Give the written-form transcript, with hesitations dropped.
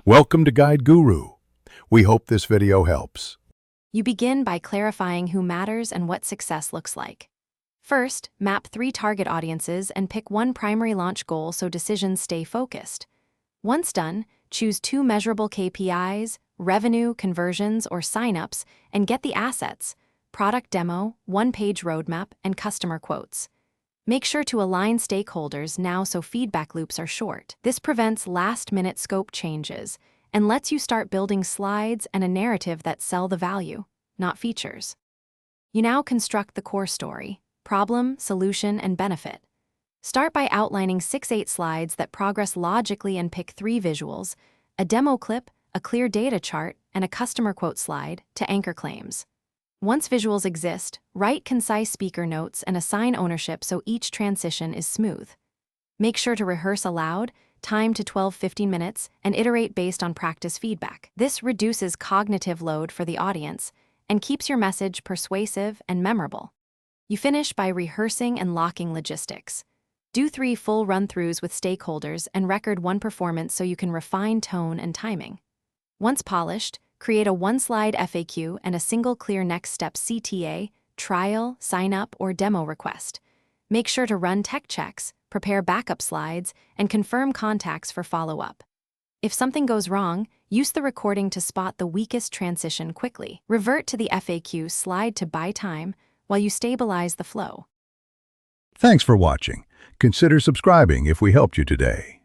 Welcome to Guide Guru. We hope this video helps. You begin by clarifying who matters and what success looks like. First, map 3 target audiences and pick one primary launch goal so decisions stay focused. Once done, choose 2 measurable KPIs, revenue, conversions, or signups, and get the assets: product demo, 1-page roadmap, and customer quotes. Make sure to align stakeholders now so feedback loops are short. This prevents last-minute scope changes and lets you start building slides and a narrative that sell the value, not features. You now construct the core story: problem, solution, and benefit. Start by outlining 6-8 slides that progress logically and pick 3 visuals: a demo clip, a clear data chart, and a customer quote slide to anchor claims. Once visuals exist, write concise speaker notes and assign ownership so each transition is smooth. Make sure to rehearse aloud, time to 12-15 minutes, and iterate based on practice feedback. This reduces cognitive load for the audience and keeps your message persuasive and memorable. You finish by rehearsing and locking logistics. Do 3 full run-throughs with stakeholders and record 1 performance so you can refine tone and timing. Once polished, create a 1-slide FAQ and a single clear next step CTA, trial, sign-up, or demo request. Make sure to run tech checks, prepare backup slides, and confirm contacts for follow-up. If something goes wrong, use the recording to spot the weakest transition quickly. Revert to the FAQ slide to buy time while you stabilize the flow. Thanks for watching. Consider subscribing if we helped you today.